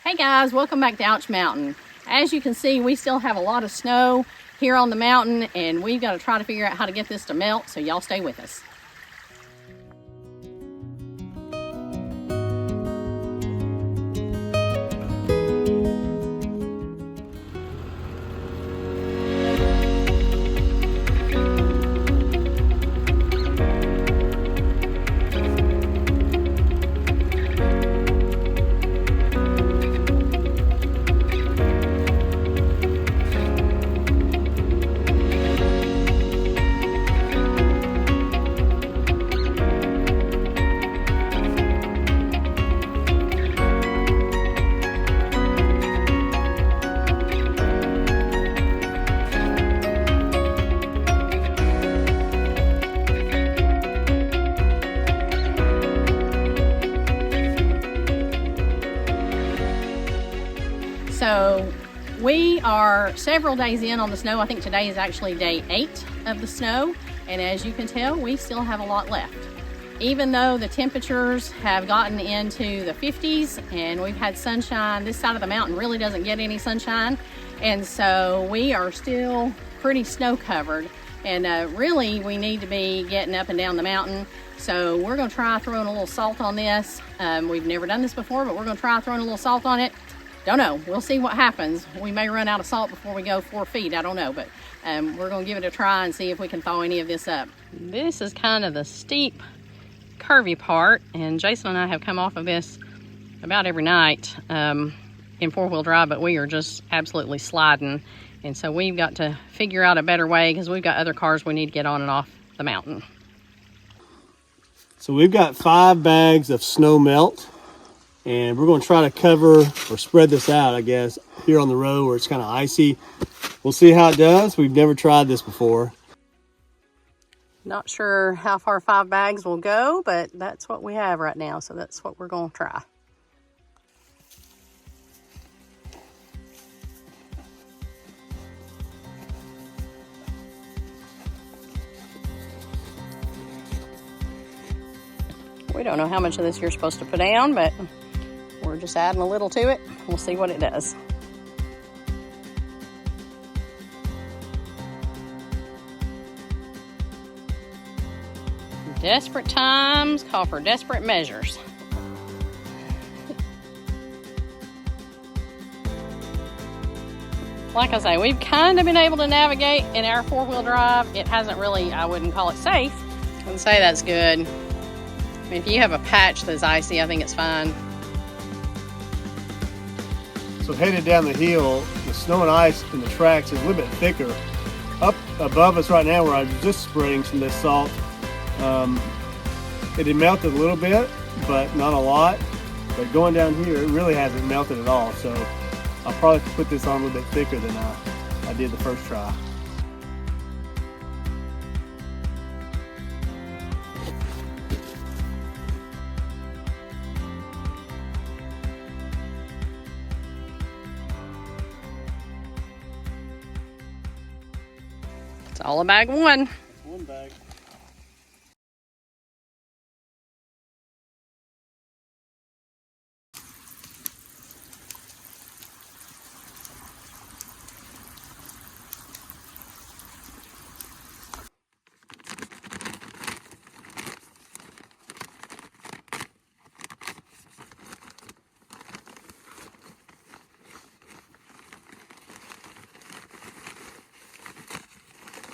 Hey guys, welcome back to Ouch Mountain. As you can see, we still have a lot of snow here on the mountain, and we've got to try to figure out how to get this to melt, so y'all stay with us. So we are several days in on the snow. I think today is actually day 8 of the snow. And as you can tell, we still have a lot left. Even though the temperatures have gotten into the 50s and we've had sunshine, this side of the mountain really doesn't get any sunshine. And so we are still pretty snow covered. And really we need to be getting up and down the mountain. So we're gonna try throwing a little salt on this. We've never done this before, but we're gonna try throwing a little salt on it. Don't know, we'll see what happens. We may run out of salt before we go 4 feet, I don't know, but we're gonna give it a try and see if we can thaw any of this up. This is kind of the steep, curvy part, and Jason and I have come off of this about every night in 4-wheel drive, but we are just absolutely sliding. And so we've got to figure out a better way because we've got other cars we need to get on and off the mountain. So we've got 5 bags of snow melt. And we're going to try to cover or spread this out, I guess, here on the road where it's kind of icy. We'll see how it does. We've never tried this before. Not sure how far 5 bags will go, but that's what we have right now. So that's what we're going to try. We don't know how much of this you're supposed to put down, but we're just adding a little to it. We'll see what it does. Desperate times call for desperate measures. Like I say, we've kind of been able to navigate in our 4-wheel drive. It hasn't really, I wouldn't call it safe. I wouldn't say that's good. I mean, if you have a patch that's icy, I think it's fine. So headed down the hill, the snow and ice in the tracks is a little bit thicker. Up above us right now where I was just spraying some of this salt, it had melted a little bit, but not a lot. But going down here, it really hasn't melted at all. So I'll probably put this on a little bit thicker than I did the first try. It's all a bag of one. One bag.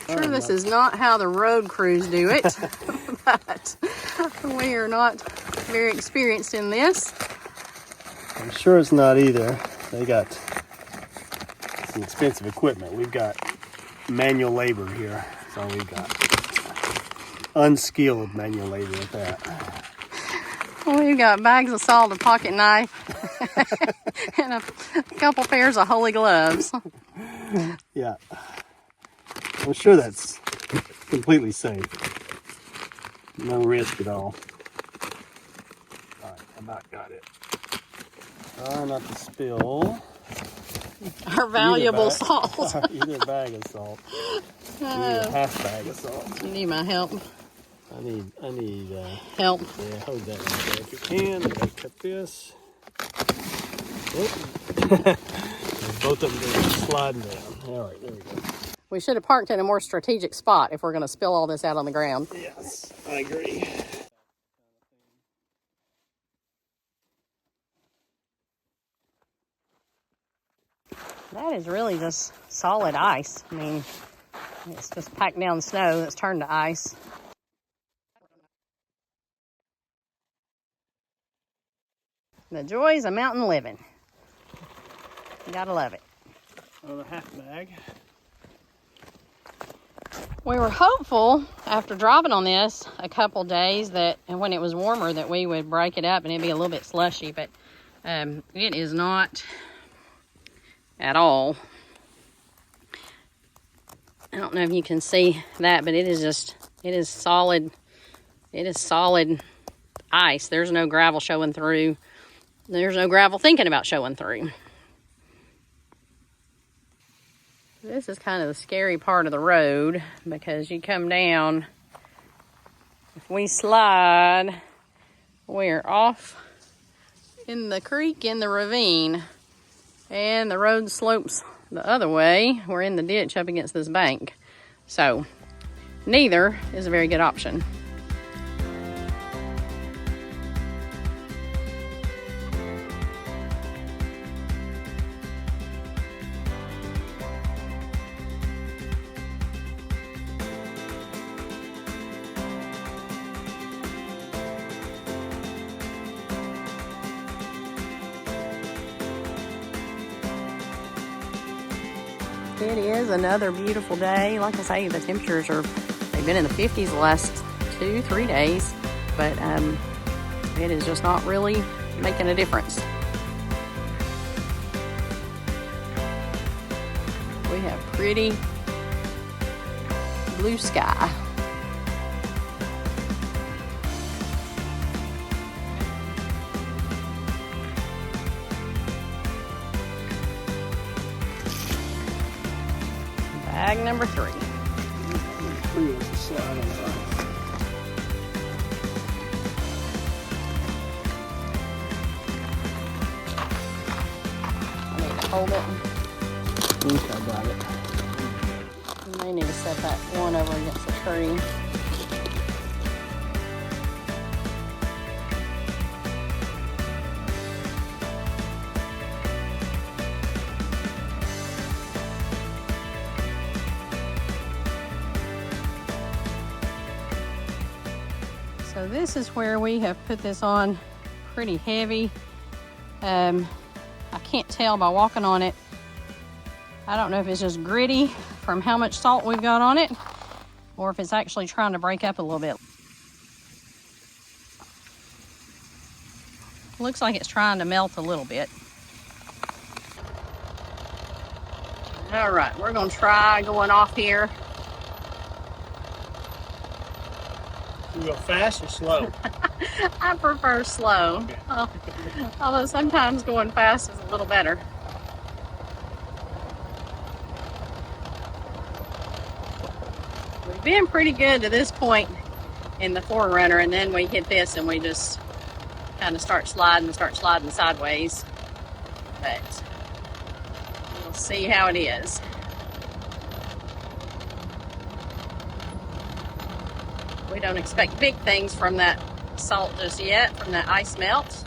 Sure, this is not how the road crews do it, but we are not very experienced in this. I'm sure it's not either. They got some expensive equipment. We've got manual labor here. That's all we've got. Unskilled manual labor at that. We've got bags of salt, a pocket knife, and a couple pairs of holy gloves. Yeah. I'm sure that's completely safe. No risk at all. All right, I about got it. Try not to spill Our valuable salt. either bag of salt. Either a half bag of salt. You need my help. I need Help. yeah, hold that right there if you can. I gotta cut this. Both of them are sliding down. All right, there we go. We should have parked in a more strategic spot if we're going to spill all this out on the ground. Yes, I agree. That is really just solid ice. I mean, it's just packed down snow that's turned to ice. The joys of mountain living. You gotta love it. On a half bag. We were hopeful after driving on this a couple days that, and when it was warmer, that we would break it up and it'd be a little bit slushy, but it is not at all. I don't know if you can see that, but it is solid ice. There's no gravel showing through. There's no gravel thinking about showing through. This is kind of the scary part of the road because you come down, if we slide, we're off in the creek in the ravine and the road slopes the other way. We're in the ditch up against this bank. So neither is a very good option. It is another beautiful day. Like I say, the temperatures they've been in the 50s the last 2-3 days, but it is just not really making a difference. We have pretty blue sky. Bag number 3. I need to hold it. I think I got it. You may need to set that one over against the tree. So this is where we have put this on pretty heavy. I can't tell by walking on it. I don't know if it's just gritty from how much salt we've got on it, or if it's actually trying to break up a little bit. Looks like it's trying to melt a little bit. All right, we're gonna try going off here. You go fast or slow? I prefer slow. Okay. Although sometimes going fast is a little better. We've been pretty good to this point in the Forerunner, and then we hit this and we just kind of start sliding sideways. But we'll see how it is. We don't expect big things from that salt just yet, from that ice melt.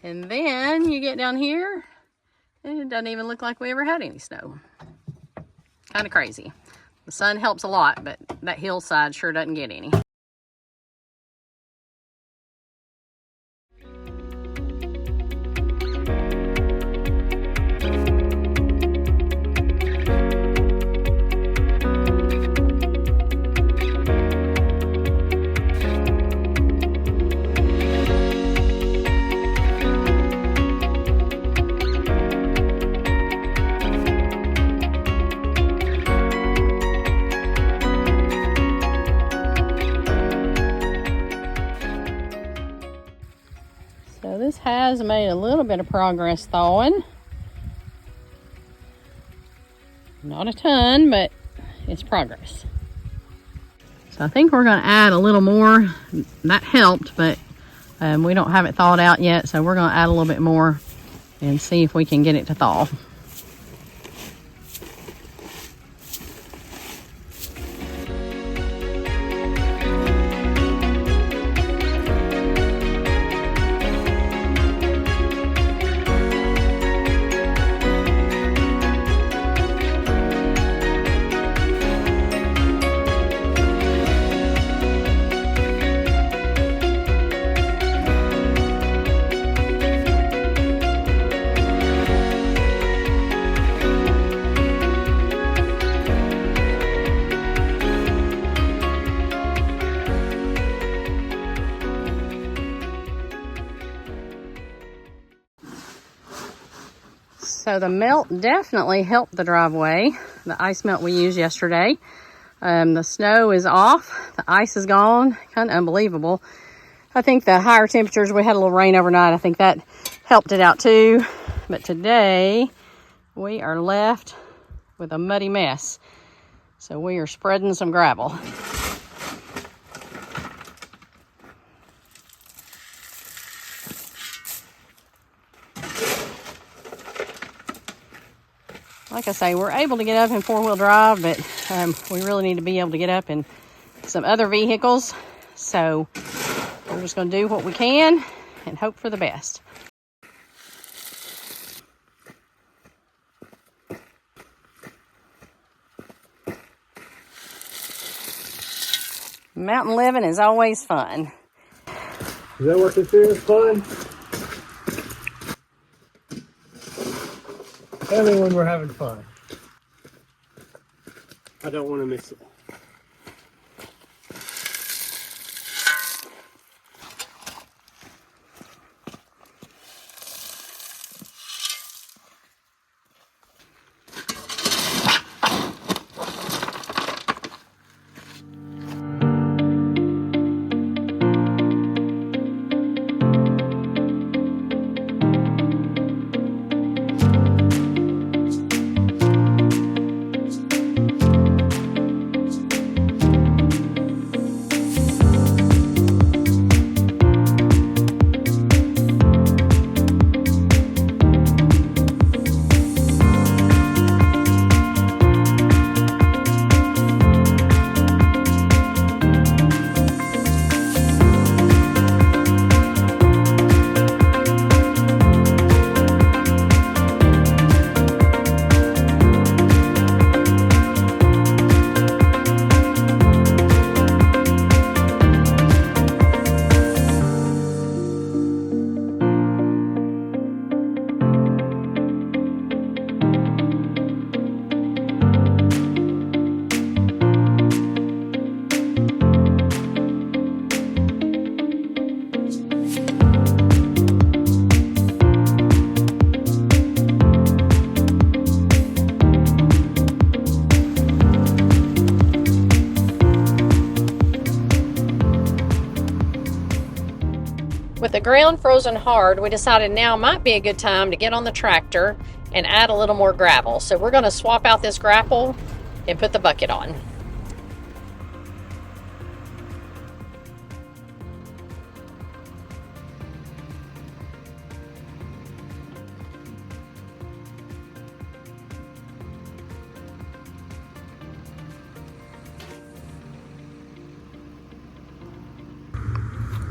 And then you get down here, and it doesn't even look like we ever had any snow. Kind of crazy. The sun helps a lot, but that hillside sure doesn't get any. So this has made a little bit of progress thawing. Not a ton, but it's progress. So I think we're going to add a little more. That helped, but we don't have it thawed out yet, so we're going to add a little bit more and see if we can get it to thaw. So the melt definitely helped the driveway, the ice melt we used yesterday. The snow is off, the ice is gone, kind of unbelievable. I think the higher temperatures, we had a little rain overnight, I think that helped it out too. But today we are left with a muddy mess. So we are spreading some gravel. Like I say, we're able to get up in four-wheel drive, but we really need to be able to get up in some other vehicles. So we're just going to do what we can and hope for the best. Mountain living is always fun. Is that what this is, fun? Tell me when we're having fun. I don't want to miss it. With the ground frozen hard, we decided now might be a good time to get on the tractor and add a little more gravel. So we're going to swap out this grapple and put the bucket on.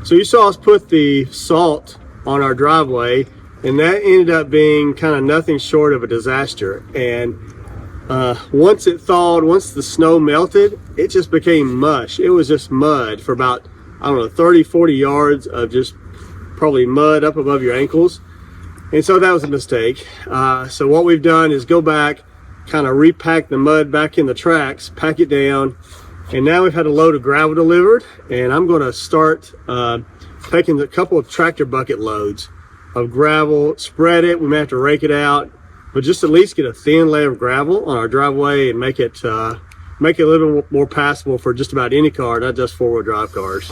So you saw us put the salt on our driveway, and that ended up being kind of nothing short of a disaster. And once it thawed, once the snow melted, it just became mush. It was just mud for about, I don't know, 30, 40 yards of just probably mud up above your ankles. And so that was a mistake. So what we've done is go back, kind of repack the mud back in the tracks, pack it down. And now we've had a load of gravel delivered, and I'm going to start taking a couple of tractor bucket loads of gravel, spread it. We may have to rake it out, but just at least get a thin layer of gravel on our driveway and make it a little more passable for just about any car, not just four-wheel drive cars.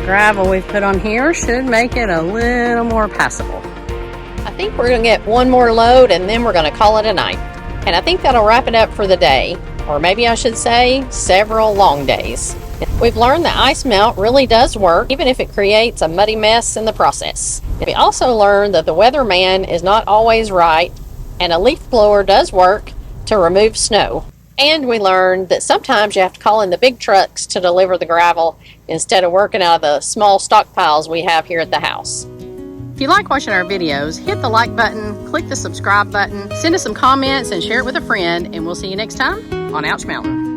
gravel we've put on here should make it a little more passable. I think we're going to get one more load and then we're going to call it a night. And I think that'll wrap it up for the day, or maybe I should say several long days. We've learned that ice melt really does work, even if it creates a muddy mess in the process. We also learned that the weatherman is not always right, and a leaf blower does work to remove snow. And we learned that sometimes you have to call in the big trucks to deliver the gravel instead of working out of the small stockpiles we have here at the house. If you like watching our videos, hit the like button, click the subscribe button, send us some comments, and share it with a friend, and we'll see you next time on Ouch Mountain.